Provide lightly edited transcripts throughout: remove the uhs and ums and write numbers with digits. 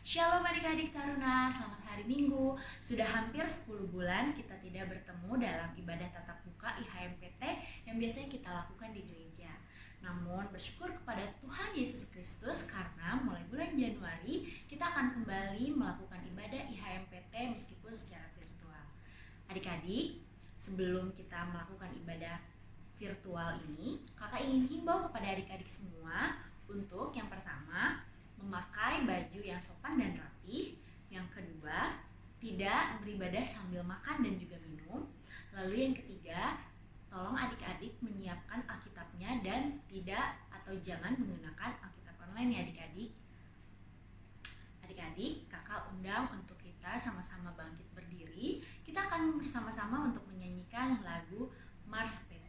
Shalom adik-adik Taruna, selamat hari Minggu. Sudah hampir 10 bulan kita tidak bertemu dalam ibadah tatap muka IHMPT yang biasanya kita lakukan di gereja. Namun bersyukur kepada Tuhan Yesus Kristus karena mulai bulan Januari kita akan kembali melakukan ibadah IHMPT meskipun secara virtual. Adik-adik, sebelum kita melakukan ibadah virtual ini, kakak ingin himbau kepada adik-adik semua untuk yang pertama, memakai baju yang sopan dan rapih. Yang kedua, tidak beribadah sambil makan dan juga minum. Lalu yang ketiga, tolong adik-adik menyiapkan Alkitabnya dan tidak atau jangan menggunakan Alkitab online ya adik-adik. Adik-adik, kakak undang untuk kita sama-sama bangkit berdiri. Kita akan bersama-sama untuk menyanyikan lagu Mars PT.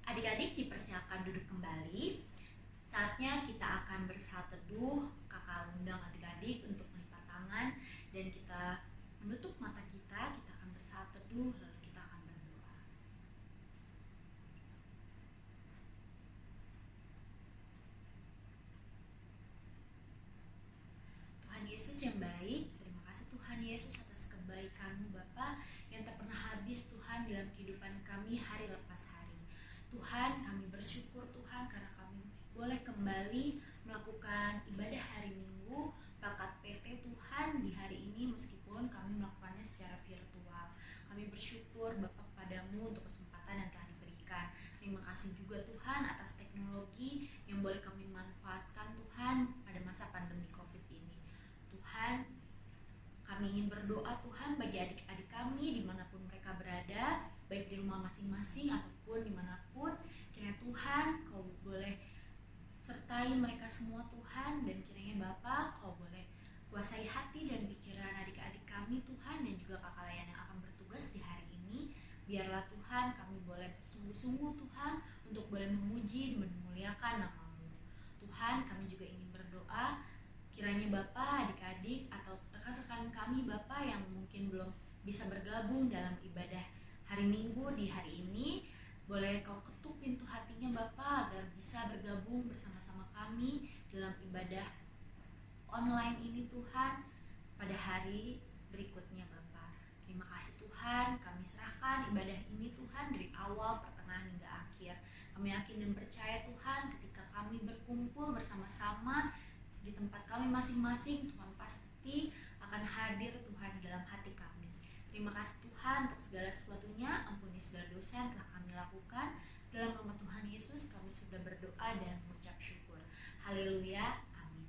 Adik-adik dipersilakan duduk kembali. Saatnya kita akan bersaat teduh. Kakak undang adik-adik untuk melipat tangan dan kita menutup mata kita. Kita akan bersaat teduh lalu kita akan berdoa. Tuhan Yesus yang baik, terima kasih Tuhan Yesus atas kebaikan-Mu Bapa yang tak pernah habis Tuhan dalam kehidupan kami hari lepas hari. Tuhan, kami bersyukur Tuhan karena kami boleh kembali melakukan ibadah hari Minggu Bakat PT Tuhan di hari ini meskipun kami melakukannya secara virtual. Kami bersyukur Bapak kepadamu untuk kesempatan yang telah diberikan. Terima kasih juga Tuhan atas teknologi yang boleh kami manfaatkan Tuhan pada masa pandemi COVID ini. Tuhan, kami ingin berdoa Tuhan bagi adik-adik kami dimanapun mereka berada, baik di rumah masing-masing ataupun dimanapun. Kiranya Tuhan Kau boleh sertai mereka semua Tuhan, dan kiranya Bapa Kau boleh kuasai hati dan pikiran adik-adik kami Tuhan dan juga kakak layan yang akan bertugas di hari ini. Biarlah Tuhan kami boleh sungguh-sungguh Tuhan untuk boleh memuji dan memuliakan nama-Mu. Tuhan, kami juga ingin berdoa kiranya Bapa, adik-adik atau rekan-rekan kami Bapa yang mungkin belum bisa bergabung dalam ibadah hari Minggu di hari ini, boleh Kau ketuk pintu hatinya Bapa agar bisa bergabung bersama-sama kami dalam ibadah online ini Tuhan pada hari berikutnya Bapa. Terima kasih Tuhan, kami serahkan ibadah ini Tuhan dari awal, pertengahan hingga akhir. Kami yakin dan percaya Tuhan ketika kami berkumpul bersama-sama di tempat kami masing-masing, Tuhan pasti akan hadir Tuhan dalam hati kami. Terima kasih Tuhan untuk segala sesuatunya, ampuni segala dosa yang telah kami lakukan. Dalam nama Tuhan Yesus kami sudah berdoa dan mengucap syukur. Haleluya, amin.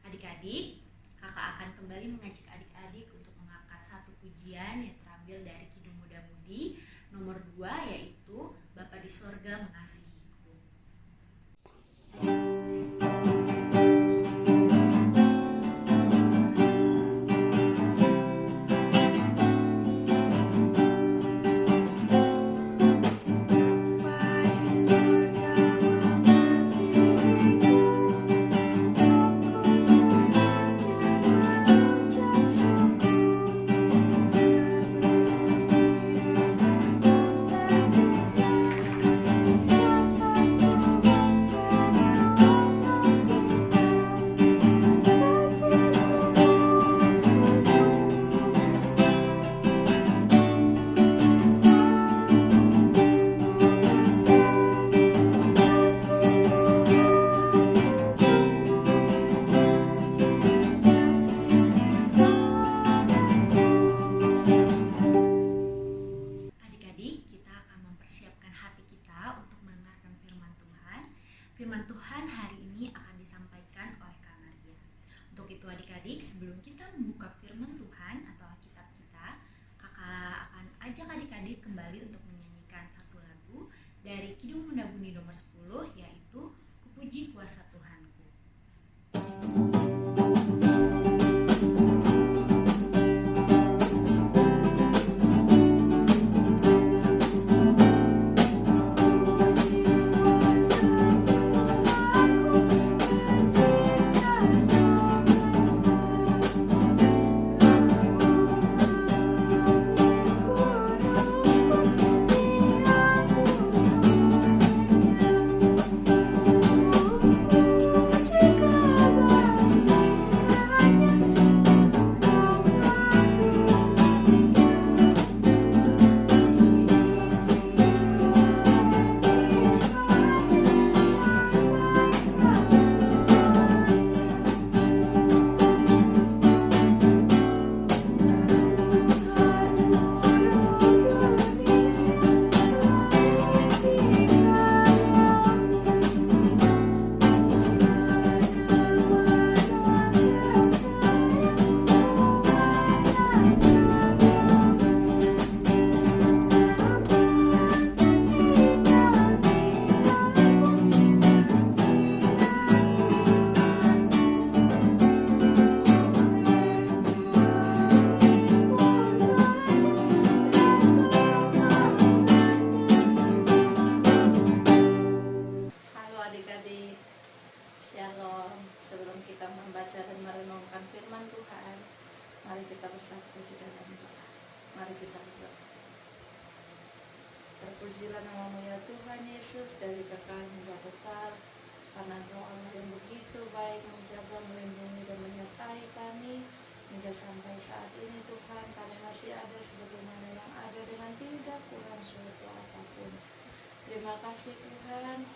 Adik-adik, kakak akan kembali mengajak adik-adik untuk mengangkat satu pujian yang terambil dari Kidung Muda Mudi nomor 2, yaitu Bapa di Sorga Mengasihiku. firman Tuhan. Mari kita bersatu di dalam doa. Mari kita berdoa. Terpujilah namamu ya Tuhan Yesus, dari kekal hingga kekal, karena Engkau Allah yang begitu baik menjaga, melindungi dan menyertai kami hingga sampai saat ini. Tuhan, kami masih ada sebagaimana yang ada dengan tidak kurang suatu apapun. Terima kasih Tuhan.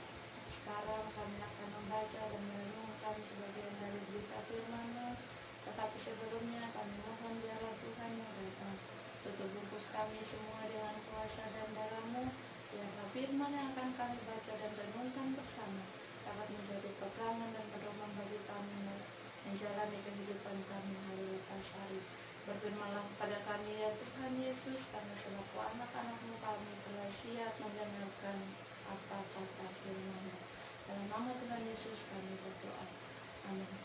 Sekarang kami akan membaca dan merenungkan sebagian dari berita firman-Mu. Tetapi sebelumnya kami mohon biarlah Tuhan yang datang tutup bungkus kami semua dengan kuasa dan darah-Mu. Biarlah firman yang akan kami baca dan renungkan bersama dapat menjadi pegangan dan pedoman bagi kami menjalani kehidupan kami hari lepas hari. Berfirmanlah kepada kami ya Tuhan Yesus, karena selaku anak-anak-Mu kami telah siap mendengarkan apa kata firman-Mu. Dalam nama Tuhan Yesus kami berdoa. Amin.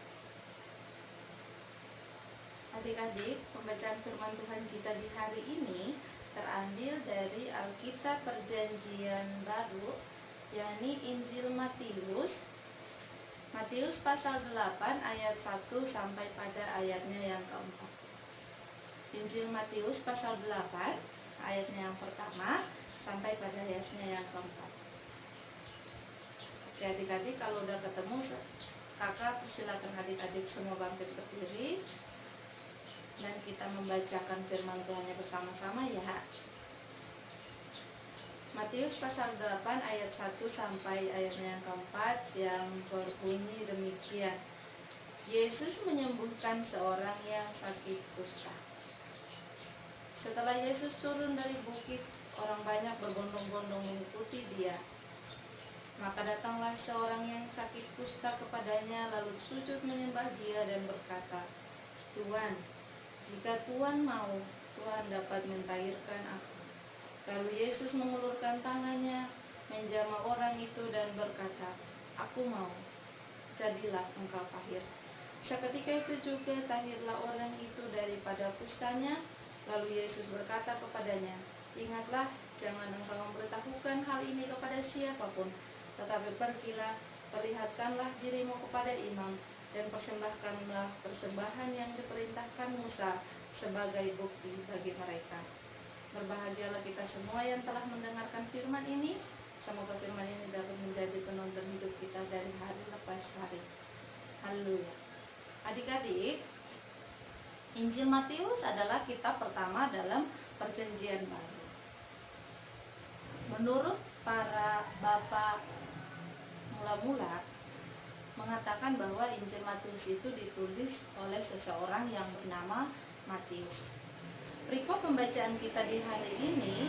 Adik-adik, pembacaan firman Tuhan kita di hari ini terambil dari Alkitab Perjanjian Baru, yakni Injil Matius. Matius pasal 8 ayat 1 sampai pada ayatnya yang keempat. Injil Matius pasal 8 ayatnya yang pertama sampai pada ayatnya yang keempat. Oke adik-adik, kalau udah ketemu kakak persilakan adik-adik semua bangkit berdiri dan kita membacakan firman Tuhannya bersama-sama ya. Matius pasal 8 ayat 1 sampai ayatnya yang keempat yang berbunyi demikian. Yesus menyembuhkan seorang yang sakit kusta. Setelah Yesus turun dari bukit, orang banyak berbondong-bondong mengikuti dia. Maka datanglah seorang yang sakit kusta kepadanya, lalu sujud menyembah dia dan berkata, Tuhan, jika Tuhan mau, Tuhan dapat mentahirkan aku. Lalu Yesus mengulurkan tangannya, menjamah orang itu dan berkata, aku mau, jadilah engkau tahir. Seketika itu juga tahirlah orang itu daripada kustanya. Lalu Yesus berkata kepadanya, ingatlah, jangan engkau memberitahukan hal ini kepada siapapun, tetapi pergilah, perlihatkanlah dirimu kepada imam, dan persembahkanlah persembahan yang diperintahkan Musa sebagai bukti bagi mereka. Berbahagialah kita semua yang telah mendengarkan firman ini. Semoga firman ini dapat menjadi penuntun hidup kita dari hari lepas hari. Haleluya. Adik-adik, Injil Matius adalah kitab pertama dalam Perjanjian Baru. Menurut para bapak mula-mula mengatakan bahwa Injil Matius itu ditulis oleh seseorang yang bernama Matius. Perikop pembacaan kita di hari ini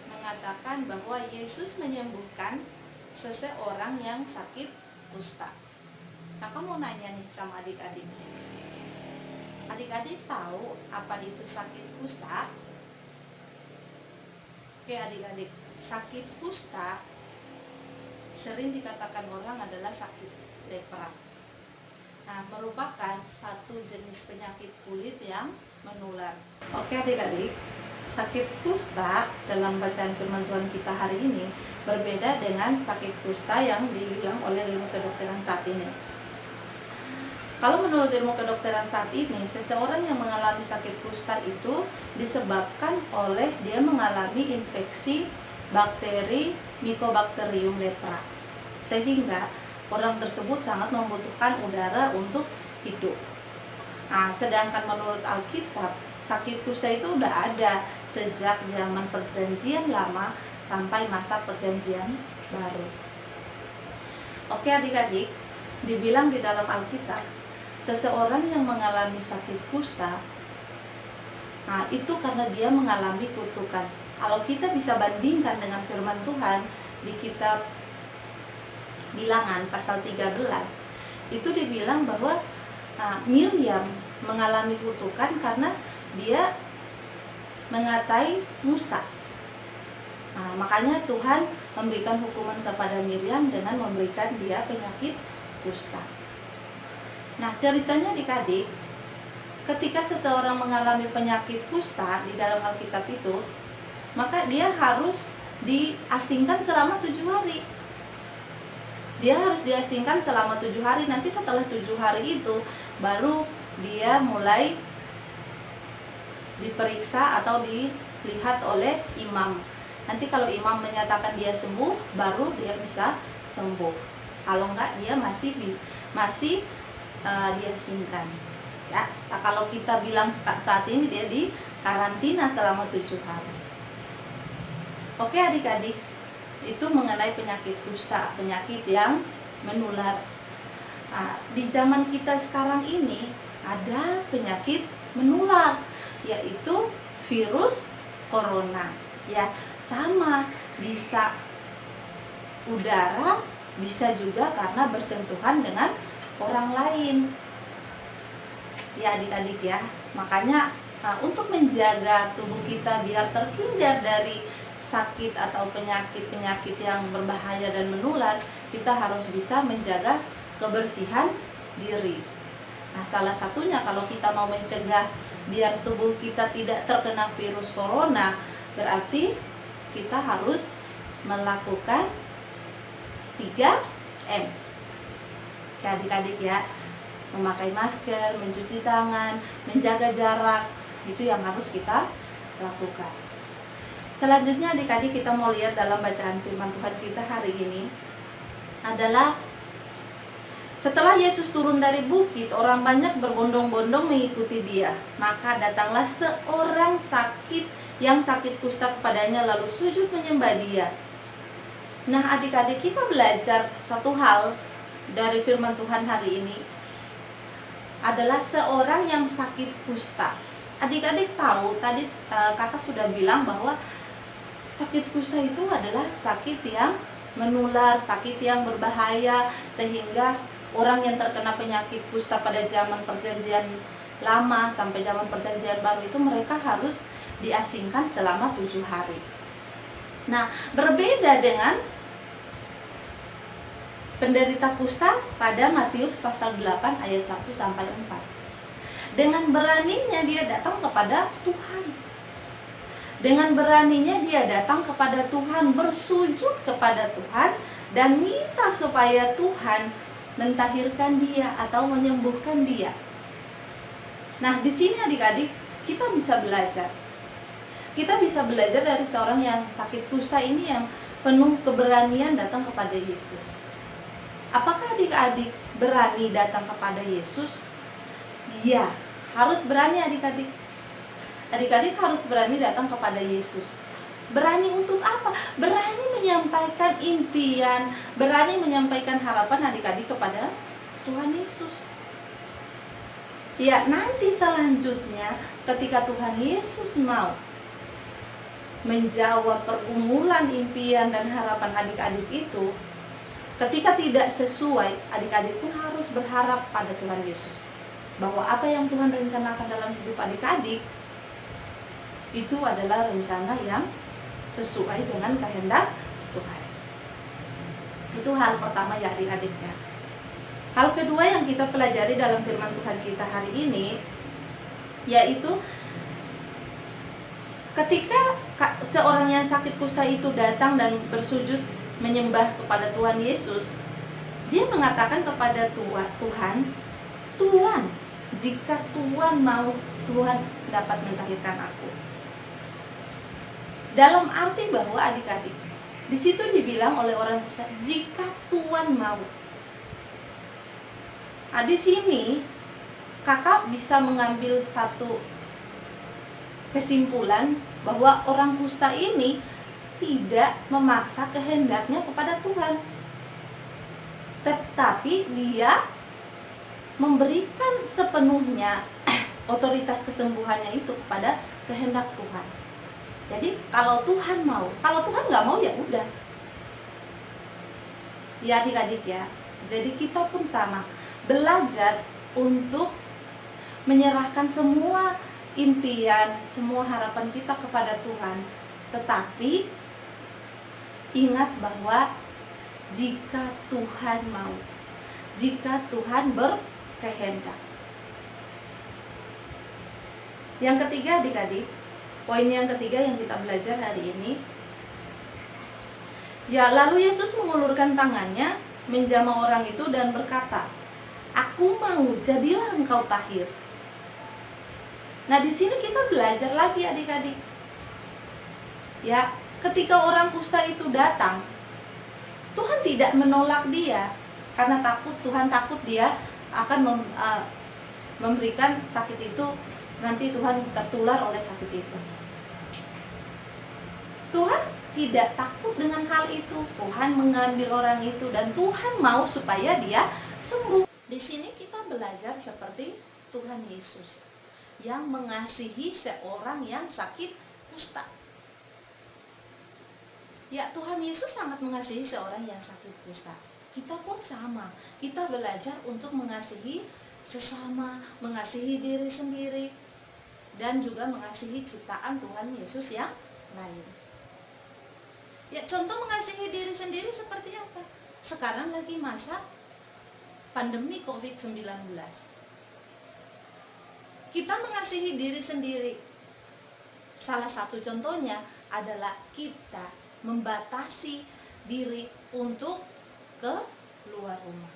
mengatakan bahwa Yesus menyembuhkan seseorang yang sakit kusta. Kakak mau nanya nih sama adik-adik. Adik-adik tahu apa itu sakit kusta? Oke adik-adik, sakit kusta sering dikatakan orang adalah sakit lepra. Nah, merupakan satu jenis penyakit kulit yang menular. Oke adik-adik, sakit kusta dalam bacaan firman Tuhan kita hari ini berbeda dengan sakit kusta yang dibilang oleh ilmu kedokteran saat ini. Kalau menurut ilmu kedokteran saat ini, seseorang yang mengalami sakit kusta itu disebabkan oleh dia mengalami infeksi bakteri Mycobacterium lepra, sehingga orang tersebut sangat membutuhkan udara untuk hidup. Nah, sedangkan menurut Alkitab, sakit kusta itu udah ada sejak zaman Perjanjian Lama sampai masa Perjanjian Baru. Oke adik-adik, dibilang di dalam Alkitab, seseorang yang mengalami sakit kusta, nah itu karena dia mengalami kutukan. Kalau kita bisa bandingkan dengan firman Tuhan di kitab Bilangan pasal 13, itu dibilang bahwa Miriam mengalami kutukan karena dia mengatai Musa. Nah, makanya Tuhan memberikan hukuman kepada Miriam dengan memberikan dia penyakit kusta. Nah, ceritanya adik-adik, ketika seseorang mengalami penyakit kusta di dalam Alkitab itu, maka dia harus diasingkan selama 7 hari. Dia harus diasingkan selama 7 hari. Nanti setelah 7 hari itu baru dia mulai diperiksa atau dilihat oleh imam. Nanti kalau imam menyatakan dia sembuh, baru dia bisa sembuh. Kalau enggak, dia masih diasingkan. Ya, nah, kalau kita bilang saat ini dia di karantina selama 7 hari. Oke adik-adik, itu mengenai penyakit kusta, penyakit yang menular. Nah, di zaman kita sekarang ini ada penyakit menular, yaitu virus corona. Ya, sama, bisa udara, bisa juga karena bersentuhan dengan orang lain. Ya adik-adik ya, makanya untuk menjaga tubuh kita biar terhindar dari sakit atau penyakit-penyakit yang berbahaya dan menular, kita harus bisa menjaga kebersihan diri. Nah, salah satunya kalau kita mau mencegah biar tubuh kita tidak terkena virus corona, berarti kita harus melakukan 3M. Ya adik-adik ya, memakai masker, mencuci tangan, menjaga jarak, itu yang harus kita lakukan. Selanjutnya adik-adik, kita mau lihat dalam bacaan firman Tuhan kita hari ini adalah setelah Yesus turun dari bukit, orang banyak berbondong-bondong mengikuti dia. Maka datanglah seorang yang sakit kusta kepadanya, lalu sujud menyembah dia. Nah adik-adik, kita belajar satu hal dari firman Tuhan hari ini adalah seorang yang sakit kusta. Adik-adik tahu tadi kakak sudah bilang bahwa sakit kusta itu adalah sakit yang menular, sakit yang berbahaya, sehingga orang yang terkena penyakit kusta pada zaman perjanjian lama sampai zaman perjanjian baru itu mereka harus diasingkan selama 7 hari. Nah, berbeda dengan penderita kusta pada Matius pasal 8 ayat 1 sampai 4. Dengan beraninya dia datang kepada Tuhan. Dengan beraninya dia datang kepada Tuhan, bersujud kepada Tuhan dan minta supaya Tuhan mentahirkan dia atau menyembuhkan dia. Nah, di sini adik-adik kita bisa belajar. Kita bisa belajar dari seorang yang sakit kusta ini yang penuh keberanian datang kepada Yesus. Apakah adik-adik berani datang kepada Yesus? Iya, harus berani adik-adik. Adik-adik harus berani datang kepada Yesus. Berani untuk apa? Berani menyampaikan impian, berani menyampaikan harapan adik-adik kepada Tuhan Yesus. Ya, nanti selanjutnya ketika Tuhan Yesus mau menjawab pergumulan impian dan harapan adik-adik itu, ketika tidak sesuai, adik-adik pun harus berharap pada Tuhan Yesus bahwa apa yang Tuhan rencanakan dalam hidup adik-adik itu adalah rencana yang sesuai dengan kehendak Tuhan. Itu hal pertama ya adik-adik ya. Hal kedua yang kita pelajari dalam firman Tuhan kita hari ini, yaitu ketika seorang yang sakit kusta itu datang dan bersujud menyembah kepada Tuhan Yesus, dia mengatakan kepada Tuhan, Tuhan, jika Tuhan mau, Tuhan dapat mentahirkan aku. Dalam arti bahwa adik-adik, di situ dibilang oleh orang kusta, jika Tuhan mau. Nah, di sini kakak bisa mengambil satu kesimpulan bahwa orang kusta ini tidak memaksa kehendaknya kepada Tuhan, tetapi dia memberikan sepenuhnya otoritas kesembuhannya itu kepada kehendak Tuhan. Jadi kalau Tuhan mau, kalau Tuhan nggak mau ya udah. Ya adik-adik ya. Jadi kita pun sama, belajar untuk menyerahkan semua impian, semua harapan kita kepada Tuhan. Tetapi ingat bahwa jika Tuhan mau, jika Tuhan berkehendak. Yang ketiga adik-adik, poin yang ketiga yang kita belajar hari ini, ya lalu Yesus mengulurkan tangannya menjamah orang itu dan berkata, "Aku mau, jadilah engkau tahir." Nah, di sini kita belajar lagi adik-adik. Ya, ketika orang kusta itu datang, Tuhan tidak menolak dia karena Tuhan takut dia akan memberikan sakit itu, nanti Tuhan tertular oleh sakit itu. Tuhan tidak takut dengan hal itu. Tuhan mengambil orang itu dan Tuhan mau supaya dia sembuh. Di sini kita belajar seperti Tuhan Yesus yang mengasihi seorang yang sakit kusta. Ya, Tuhan Yesus sangat mengasihi seorang yang sakit kusta. Kita pun sama. Kita belajar untuk mengasihi sesama, mengasihi diri sendiri, dan juga mengasihi ciptaan Tuhan Yesus yang lain. Ya, contoh mengasihi diri sendiri seperti apa? Sekarang lagi masa pandemi COVID-19. Kita mengasihi diri sendiri. Salah satu contohnya adalah kita membatasi diri untuk keluar rumah.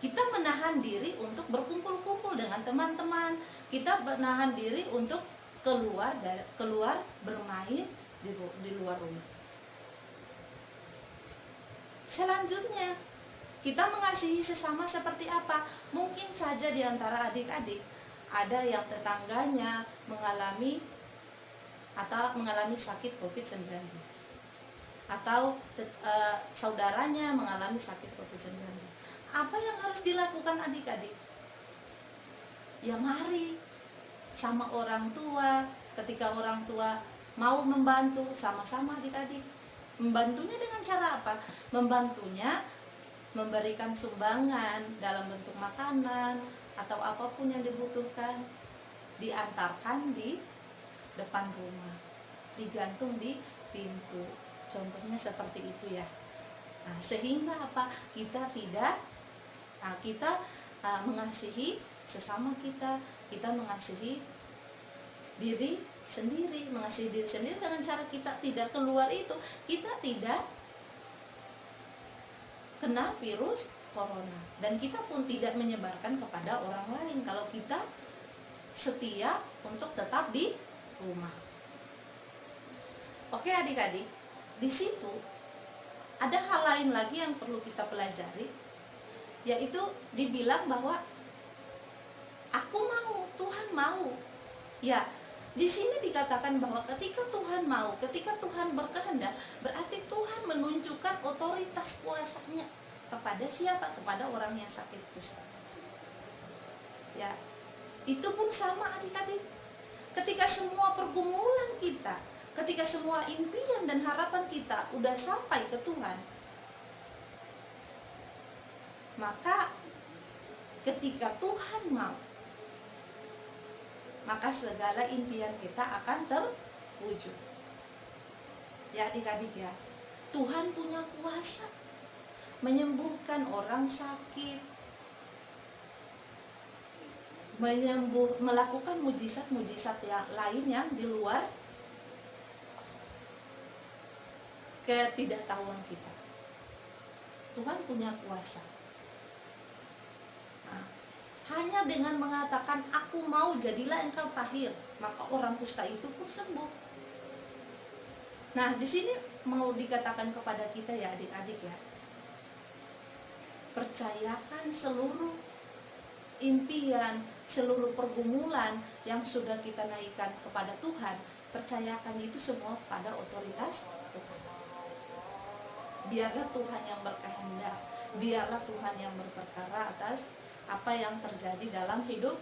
Kita menahan diri untuk berkumpul-kumpul dengan teman-teman. Kita menahan diri untuk keluar bermain di luar rumah. Selanjutnya, kita mengasihi sesama seperti apa? Mungkin saja di antara adik-adik ada yang tetangganya mengalami sakit COVID-19, atau saudaranya mengalami sakit COVID-19. Apa yang harus dilakukan adik-adik? Ya, mari sama orang tua. Ketika orang tua mau membantu, sama-sama adik-adik. Membantunya dengan cara apa? Membantunya memberikan sumbangan dalam bentuk makanan atau apapun yang dibutuhkan, diantarkan di depan rumah, digantung di pintu. Contohnya seperti itu ya. Nah, sehingga apa? Kita mengasihi sesama kita mengasihi diri sendiri. Mengasihi diri sendiri dengan cara kita tidak keluar itu, kita tidak kena virus corona, dan kita pun tidak menyebarkan kepada orang lain kalau kita setia untuk tetap di rumah. Oke adik-adik, di situ ada hal lain lagi yang perlu kita pelajari, yaitu dibilang bahwa aku mau, Tuhan mau. Ya, di sini dikatakan bahwa ketika Tuhan mau, ketika Tuhan berkehendak, berarti Tuhan menunjukkan otoritas kuasanya kepada siapa? Kepada orang yang sakit kusta. Ya, itu pun sama adik-adik. Ketika semua pergumulan kita, ketika semua impian dan harapan kita udah sampai ke Tuhan, maka ketika Tuhan mau, maka segala impian kita akan terwujud. Ya adik-adik ya, Tuhan punya kuasa menyembuhkan orang sakit, melakukan mujizat-mujizat yang lain yang di luar ketidaktahuan kita. Tuhan punya kuasa. Nah, hanya dengan mengatakan aku mau, jadilah engkau tahir, maka orang kusta itu pun sembuh. Nah, di sini mau dikatakan kepada kita ya adik-adik ya, percayakan seluruh impian, seluruh pergumulan yang sudah kita naikkan kepada Tuhan, percayakan itu semua pada otoritas Tuhan. Biarlah Tuhan yang berkehendak, biarlah Tuhan yang berperkara atas apa yang terjadi dalam hidup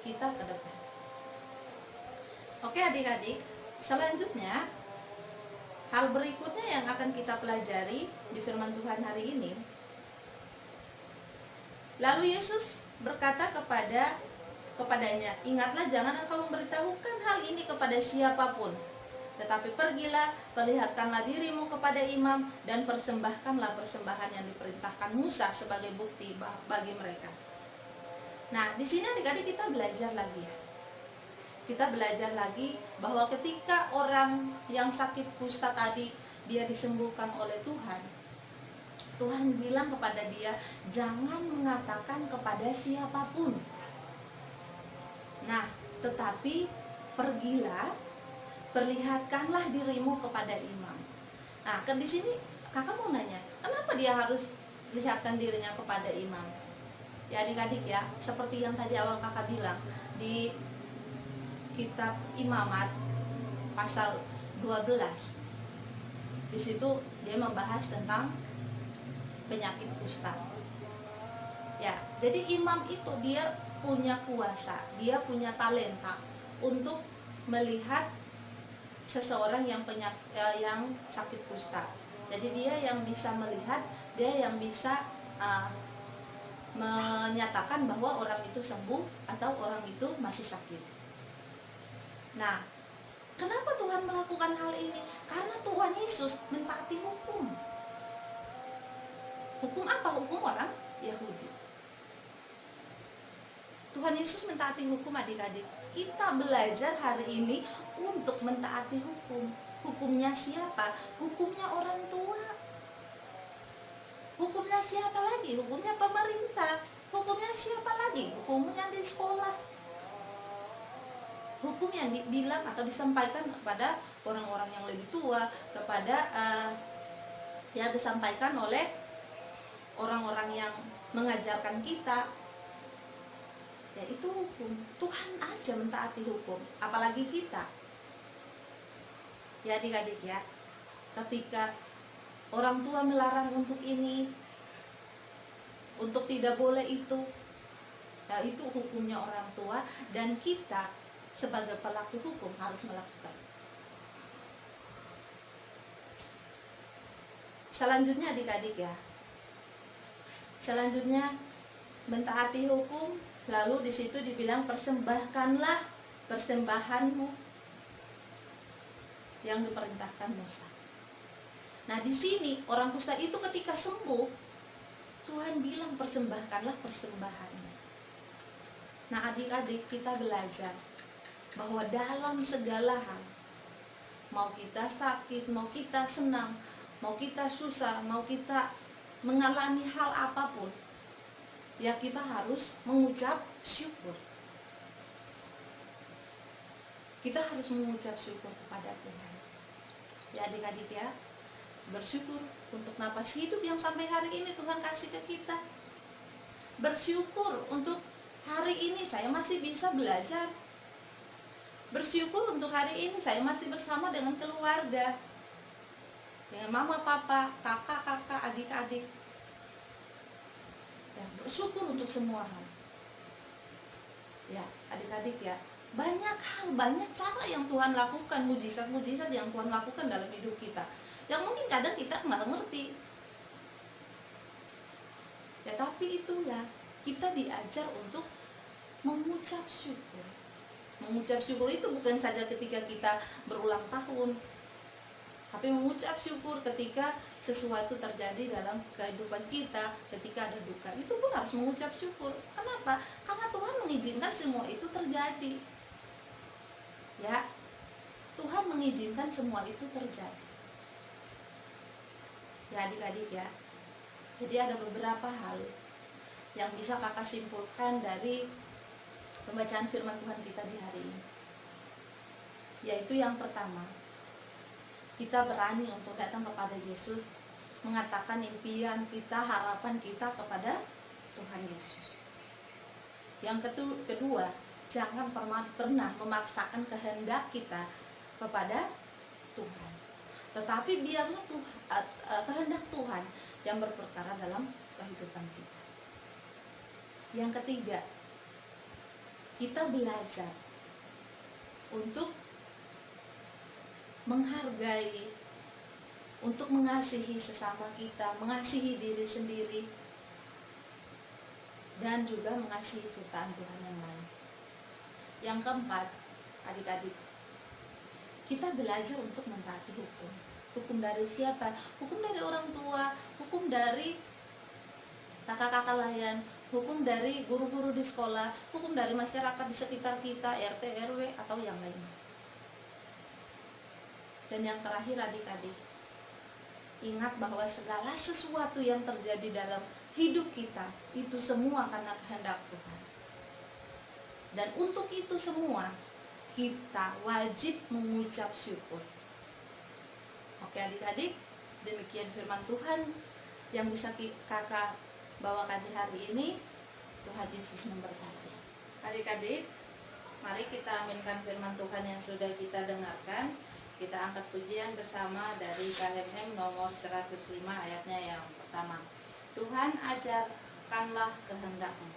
kita ke depan. Oke adik-adik, selanjutnya hal berikutnya yang akan kita pelajari di firman Tuhan hari ini. Lalu Yesus berkata kepadanya, ingatlah, jangan engkau memberitahukan hal ini kepada siapapun, tetapi pergilah, perlihatkanlah dirimu kepada imam, dan persembahkanlah persembahan yang diperintahkan Musa sebagai bukti bagi mereka. Nah, di sini adik-adik kita belajar lagi ya. Kita belajar lagi bahwa ketika orang yang sakit kusta tadi dia disembuhkan oleh Tuhan, Tuhan bilang kepada dia, jangan mengatakan kepada siapapun. Nah, tetapi pergilah, perlihatkanlah dirimu kepada imam. Nah, di sini kakak mau nanya, kenapa dia harus lihatkan dirinya kepada imam? Ya adik-adik ya, seperti yang tadi awal kakak bilang, di kitab Imamat pasal 12, di situ dia membahas tentang penyakit kusta. Ya, jadi imam itu dia punya kuasa, dia punya talenta untuk melihat seseorang yang yang sakit kusta. Jadi dia yang bisa melihat, dia yang bisa menyatakan bahwa orang itu sembuh atau orang itu masih sakit. Nah, kenapa Tuhan melakukan hal ini? Karena Tuhan Yesus mentaati hukum. Hukum apa? Hukum orang Yahudi. Tuhan Yesus mentaati hukum adik-adik. Kita belajar hari ini untuk mentaati hukum. Hukumnya siapa? Hukumnya orang tua. Hukumnya siapa lagi? Hukumnya pemerintah. Hukumnya siapa lagi? Hukumnya di sekolah. Hukum yang dibilang atau disampaikan kepada orang-orang yang lebih tua, kepada yang disampaikan oleh orang-orang yang mengajarkan kita, ya itu hukum. Tuhan aja mentaati hukum, apalagi kita. Ya adik-adik ya, ketika orang tua melarang untuk ini, untuk tidak boleh itu, ya itu hukumnya orang tua, dan kita sebagai pelaku hukum harus melakukan. Selanjutnya adik-adik ya, selanjutnya mentaati hukum, lalu di situ dibilang persembahkanlah persembahanmu yang diperintahkan Musa. Nah, di sini orang kusta itu ketika sembuh, Tuhan bilang persembahkanlah persembahanmu. Nah, adik-adik, kita belajar bahwa dalam segala hal, mau kita sakit, mau kita senang, mau kita susah, mau kita mengalami hal apapun, ya kita harus mengucap syukur. Kita harus mengucap syukur kepada Tuhan. Ya adik-adik ya, bersyukur untuk napas hidup yang sampai hari ini Tuhan kasih ke kita. Bersyukur untuk hari ini saya masih bisa belajar. Bersyukur untuk hari ini saya masih bersama dengan keluarga, dengan mama, papa, kakak, adik-adik. Ya, bersyukur untuk semua hal. Ya, adik-adik ya, banyak hal, banyak cara yang Tuhan lakukan, mujizat-mujizat yang Tuhan lakukan dalam hidup kita, yang mungkin kadang kita nggak ngerti. Ya, tapi itulah kita diajar untuk mengucap syukur. Mengucap syukur itu bukan saja ketika kita berulang tahun, tapi mengucap syukur ketika sesuatu terjadi dalam kehidupan kita, ketika ada duka, itu pun harus mengucap syukur. Kenapa? Karena Tuhan mengizinkan semua itu terjadi. Ya, Tuhan mengizinkan semua itu terjadi. Ya adik-adik ya, jadi ada beberapa hal yang bisa kakak simpulkan dari pembacaan firman Tuhan kita di hari ini. Yaitu yang pertama, kita berani untuk datang kepada Yesus, mengatakan impian kita, harapan kita kepada Tuhan Yesus. Yang kedua, jangan pernah memaksakan kehendak kita kepada Tuhan, tetapi biarlah kehendak Tuhan yang berperkara dalam kehidupan kita. Yang ketiga, kita belajar untuk menghargai, untuk mengasihi sesama kita, mengasihi diri sendiri, dan juga mengasihi ciptaan Tuhan yang lain. Yang keempat, adik-adik, kita belajar untuk mentaati hukum. Hukum dari siapa? Hukum dari orang tua, hukum dari kakak-kakak lain, hukum dari guru-guru di sekolah, hukum dari masyarakat di sekitar kita, RT, RW, atau yang lainnya. Dan yang terakhir adik-adik, Ingat bahwa segala sesuatu yang terjadi dalam hidup kita itu semua karena kehendak Tuhan. Dan untuk itu semua kita wajib mengucap syukur. Oke adik-adik, demikian firman Tuhan yang bisa kakak bawakan di hari ini. Tuhan Yesus memberkati. Adik-adik, mari kita aminkan firman Tuhan yang sudah kita dengarkan. Kita angkat pujian bersama dari KMM nomor 105 ayatnya yang pertama. Tuhan ajarkanlah kehendak-Mu.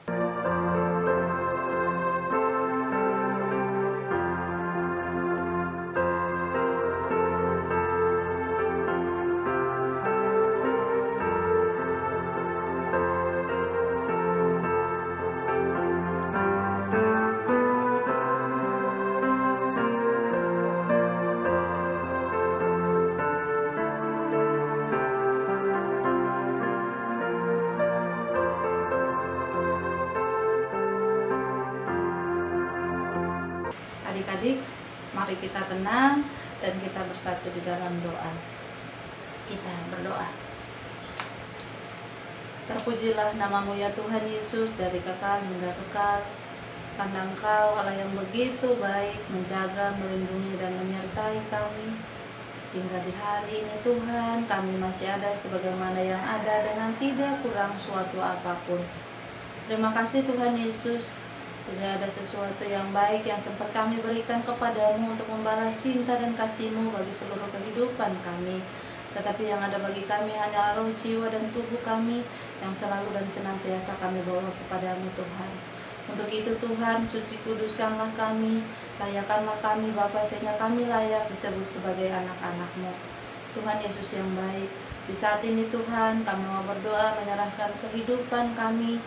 Adik-adik, mari kita tenang dan kita bersatu di dalam doa. Kita berdoa. Terpujilah nama-Mu ya Tuhan Yesus, dari kekal hingga kekal. Karena Engkau Allah yang begitu baik, menjaga, melindungi dan menyertai kami. Hingga di hari ini Tuhan, kami masih ada sebagaimana yang ada dengan tidak kurang suatu apapun. Terima kasih Tuhan Yesus. Tidak ada sesuatu yang baik yang sempat kami berikan kepadamu untuk membalas cinta dan kasih-Mu bagi seluruh kehidupan kami. Tetapi yang ada bagi kami hanya roh, jiwa, dan tubuh kami yang selalu dan senantiasa kami bawa kepadamu Tuhan. Untuk itu Tuhan, suci kuduskanlah kami, layakkanlah kami Bapa, sehingga kami layak disebut sebagai anak-anak-Mu. Tuhan Yesus yang baik, di saat ini Tuhan, kami mau berdoa menyerahkan kehidupan kami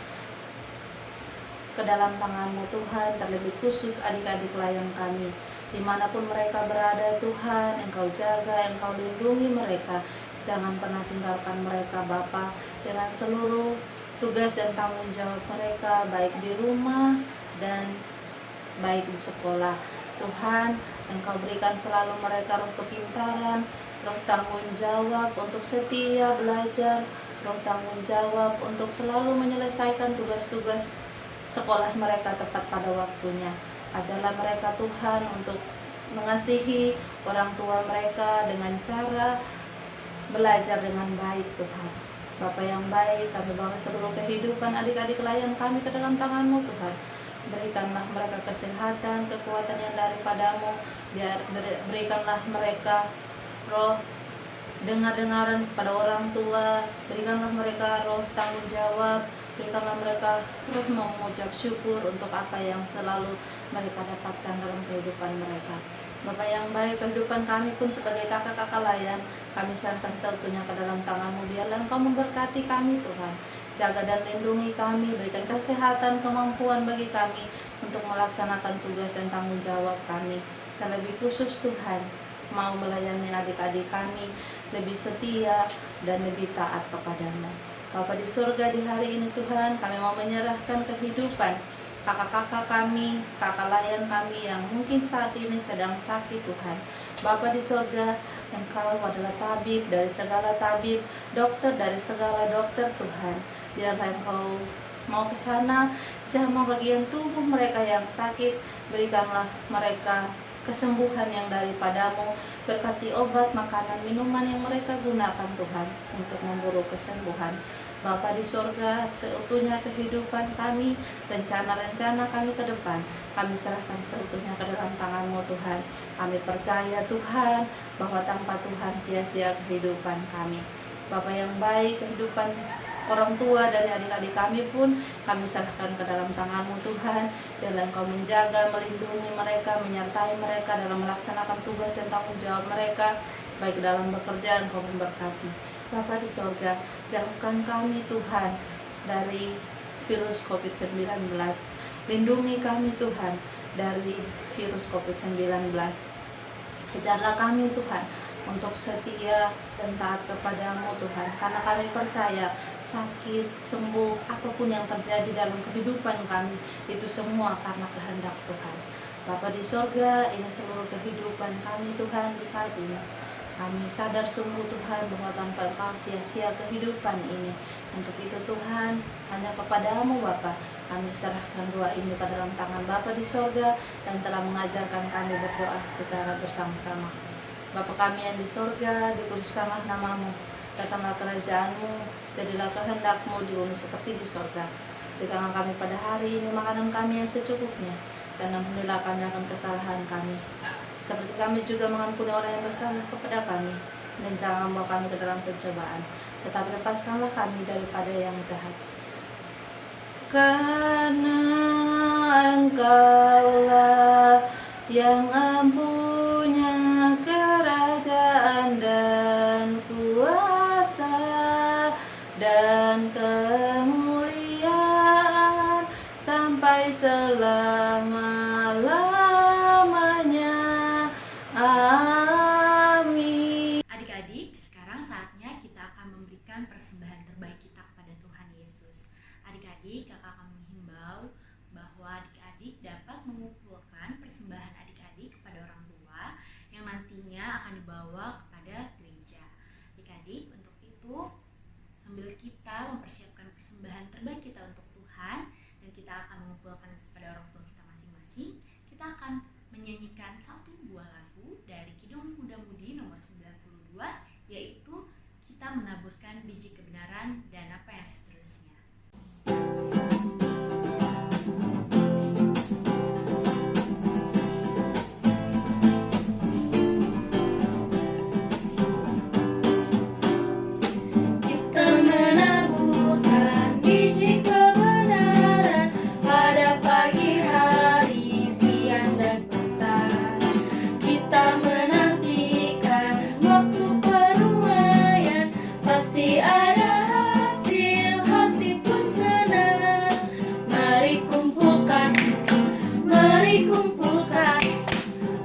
ke dalam tangan-Mu Tuhan, terlebih khusus adik-adik layang kami. Dimanapun mereka berada Tuhan, Engkau jaga, Engkau lindungi mereka. Jangan pernah tinggalkan mereka Bapa, dengan seluruh tugas dan tanggung jawab mereka, baik di rumah dan baik di sekolah. Tuhan, Engkau berikan selalu mereka roh kepintaran, roh tanggung jawab untuk setia belajar, roh tanggung jawab untuk selalu menyelesaikan tugas-tugas sekolah mereka tepat pada waktunya. Ajarlah mereka Tuhan untuk mengasihi orang tua mereka dengan cara belajar dengan baik Tuhan. Bapa yang baik, kami bawa seluruh kehidupan adik-adik layang kami ke dalam tangan-Mu Tuhan. Berikanlah mereka kesehatan, kekuatan yang daripada-Mu. Berikanlah mereka roh dengar-dengaran kepada orang tua. Berikanlah mereka roh tanggung jawab. Berikanlah mereka terus mengucap syukur untuk apa yang selalu mereka dapatkan dalam kehidupan mereka. Bapa yang baik, kehidupan kami pun sebagai kakak-kakak layan, kami serahkan seutuhnya ke dalam tangan-Mu. Biarlah Engkau memberkati kami Tuhan. Jaga dan lindungi kami, berikan kesehatan, kemampuan bagi kami untuk melaksanakan tugas dan tanggung jawab kami. Terlebih khusus Tuhan, mau melayani adik-adik kami lebih setia dan lebih taat kepada-Mu. Bapa di surga, di hari ini Tuhan, kami mau menyerahkan kehidupan kakak-kakak kami, kakak layan kami yang mungkin saat ini sedang sakit Tuhan. Bapa di surga, Engkau adalah tabib dari segala tabib, dokter dari segala dokter Tuhan. Biarlah Engkau mau ke sana, jamah bagian tubuh mereka yang sakit, berikanlah mereka kesembuhan yang daripada-Mu. Berkati obat, makanan, minuman yang mereka gunakan Tuhan untuk memburu kesembuhan. Bapa di surga, seutuhnya kehidupan kami, rencana-rencana kami ke depan, kami serahkan seutuhnya ke dalam tangan-Mu Tuhan. Kami percaya Tuhan bahwa tanpa Tuhan sia-sia kehidupan kami. Bapa yang baik, kehidupan orang tua dari adik-adik kami pun kami serahkan ke dalam tangan-Mu Tuhan. Biarlah Engkau menjaga, melindungi mereka, menyertai mereka dalam melaksanakan tugas dan tanggung jawab mereka, baik dalam bekerja. Engkau memberkati. Bapa di surga, jauhkan kami Tuhan dari virus COVID-19. Lindungi kami Tuhan dari virus COVID-19. Kejarlah kami Tuhan untuk setia dan taat kepada-Mu Tuhan, karena kami percaya sakit, sembuh, apapun yang terjadi dalam kehidupan kami, itu semua karena kehendak Tuhan. Bapa di surga, ini seluruh kehidupan kami Tuhan di saat ini. Kami sadar sungguh Tuhan bahwa tanpa Engkau sia-sia kehidupan ini. Untuk itu Tuhan, hanya kepada-Mu Bapa, kami serahkan doa ini pada dalam tangan Bapa di sorga yang telah mengajarkan kami berdoa secara bersama-sama. Bapa kami yang di sorga, dikuduskanlah nama-Mu, datanglah kerajaan-Mu, jadilah kehendak-Mu di bumi seperti di sorga. Berikanlah kami pada hari ini makanan kami yang secukupnya, dan ampunilah kami akan kesalahan kami, seperti kami juga mengampuni orang yang bersalah kepada kami. Dan jangan membawa kami ke dalam pencobaan, tetapi lepaskanlah kami daripada yang jahat. Karena Engkaulah yang mempunya kerajaan dan kuasa dan kemuliaan sampai selama-lamanya. Amin. Adik-adik, sekarang saatnya kita akan memberikan persembahan terbaik kita kepada Tuhan Yesus. Adik-adik, kakak akan menghimbau bahwa adik-adik dapat mengumpulkan persembahan adik-adik kepada orang tua yang nantinya akan dibawa kepada gereja. Adik-adik, untuk itu sambil kita mempersiapkan persembahan terbaik kita untuk Tuhan dan kita akan mengumpulkan kepada orang tua kita masing-masing, kita akan menyanyikan satu buah lagu dari Kidung Muda Mudi nomor 92, yaitu Kita Menaburkan Biji Kebenaran dan apa yang seterusnya. Kita menaburkan biji kebenaran pada pagi hari, siang dan petang. Kita menantikan waktu penuaian, pasti ada hasil, hati pun senang. Mari kumpulkan,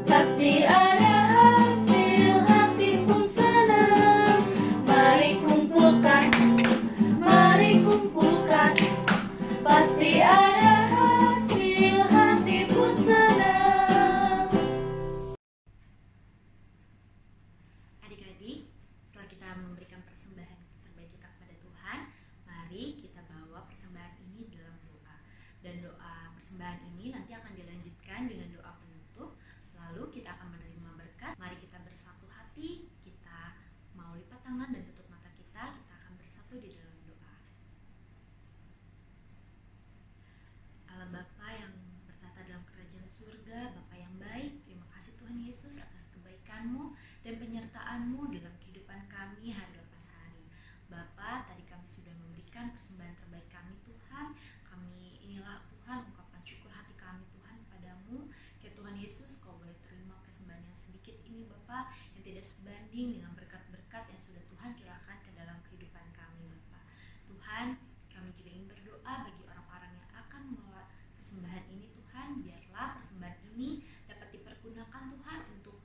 pasti ada hasil, hati pun senang. Mari kumpulkan, pasti ada hasil, hati pun senang. Adik-adik, setelah kita memberikan persembahan terbaik kita kepada Tuhan, mari kita bawa persembahan ini dalam doa. Dan doa persembahan ini nanti akan dilanjutkan dengan doa penutup. Lalu kita akan menerima berkat. Mari kita bersatu hati, kita mau lipat tangan dan tutup mata kita akan bersatu di dalam doa. Allah Bapa yang bertata dalam kerajaan surga, Bapa yang baik, terima kasih Tuhan Yesus atas kebaikan-Mu dan penyertaan-Mu dalam kehidupan kami hari lepas hari. Bapa, tadi kami sudah memberikan persembahan terbaik kami Tuhan. Kami inilah Tuhan ungkapan syukur hati kami Tuhan padamu. Ya Tuhan Yesus, Kau boleh terima persembahan yang sedikit ini Bapa, yang tidak sebanding dengan berkat-berkat yang sudah Tuhan curahkan ke dalam kehidupan kami Bapa. Tuhan, kami juga ingin berdoa bagi orang-orang yang akan mengelola persembahan ini Tuhan. Biarlah persembahan ini dapat dipergunakan Tuhan untuk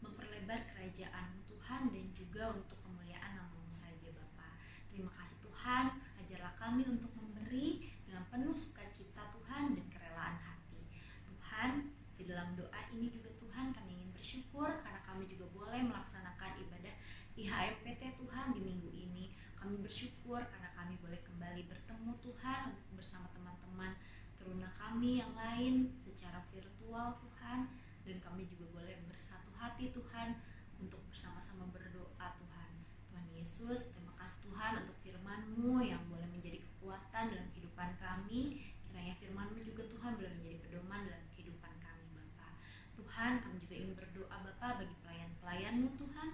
memperlebar kerajaan-Mu Tuhan dan juga untuk kemuliaan nama-Mu saja Bapa. Terima kasih Tuhan, ajarlah kami untuk memberi dengan penuh sukacita Tuhan dan kerelaan hati. Tuhan, di dalam doa ini juga Tuhan kami ingin bersyukur karena kami juga boleh melaksanakan ibadah IHMPT Tuhan di minggu ini. Kami bersyukur karena kami boleh kembali bertemu Tuhan bersama teman-teman teruna kami yang lain secara virtual Tuhan, dan kami juga boleh bersatu hati Tuhan untuk bersama-sama berdoa Tuhan. Tuhan Yesus, terima kasih Tuhan untuk firman-Mu yang boleh menjadi kekuatan dalam kehidupan kami. Kiranya firman-Mu juga Tuhan boleh menjadi pedoman dalam kehidupan kami Bapa. Tuhan, kami juga ingin berdoa Bapa bagi pelayan-pelayan-Mu Tuhan.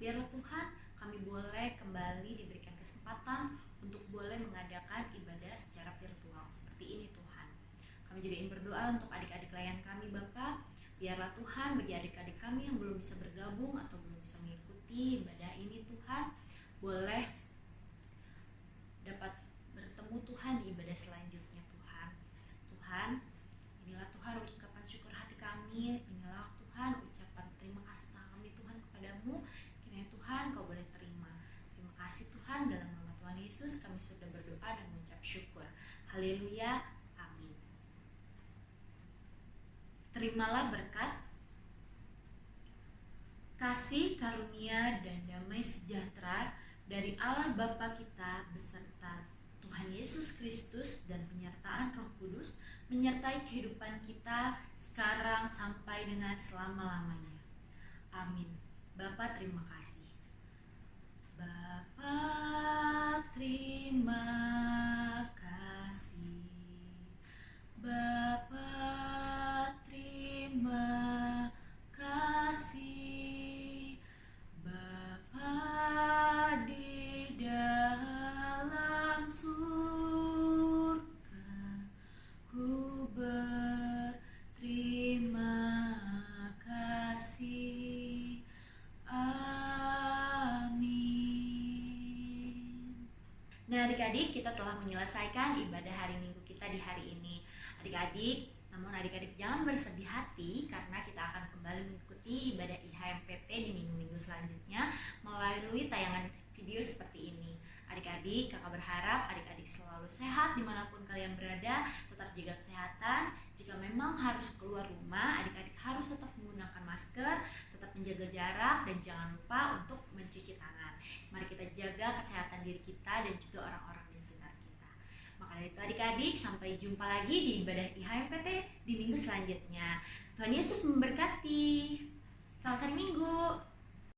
Biarlah Tuhan kami boleh kembali diberikan kesempatan untuk boleh mengadakan ibadah secara virtual seperti ini Tuhan. Kami juga ingin berdoa untuk adik-adik klien kami Bapa. Biarlah Tuhan bagi adik-adik kami yang belum bisa bergabung atau belum bisa mengikuti ibadah ini Tuhan, boleh dapat bertemu Tuhan di ibadah selanjutnya Tuhan. Tuhan, inilah Tuhan ucapan syukur hati kami, inilah Tuhan ucapan terima kasih kami Tuhan kepadamu. Kiranya Tuhan Kau boleh terima. Terima kasih Tuhan, dalam nama Tuhan Yesus kami sudah berdoa dan mengucap syukur. Haleluya, amin. Terimalah berkat kasih karunia dan damai sejahtera dari Allah Bapa kita beserta Tuhan Yesus Kristus dan penyertaan Roh Kudus menyertai kehidupan kita sekarang sampai dengan selama-lamanya. Amin. Bapa, terima kasih. Bapa, terima kasih. Bapa, terima kasih. Bapa di dalam surga, ku berterima kasih. Amin. Nah, adik-adik, kita telah menyelesaikan ibadah hari Minggu kita di hari ini. Adik-adik, namun adik-adik jangan bersedih hati karena kita akan kembali mengikuti ibadah IHMPT di minggu-minggu selanjutnya melalui tayangan video seperti ini. Adik-adik, kakak berharap adik-adik selalu sehat dimanapun kalian berada, tetap jaga kesehatan. Jika memang harus keluar rumah, adik-adik harus tetap menggunakan masker, tetap menjaga jarak, dan jangan lupa untuk mencuci tangan. Mari kita jaga kesehatan diri kita dan juga orang-orang di sekitar kita. Maka dari itu adik-adik, sampai jumpa lagi di ibadah IHMPT di minggu selanjutnya. Tuhan Yesus memberkati. Selamat hari Minggu.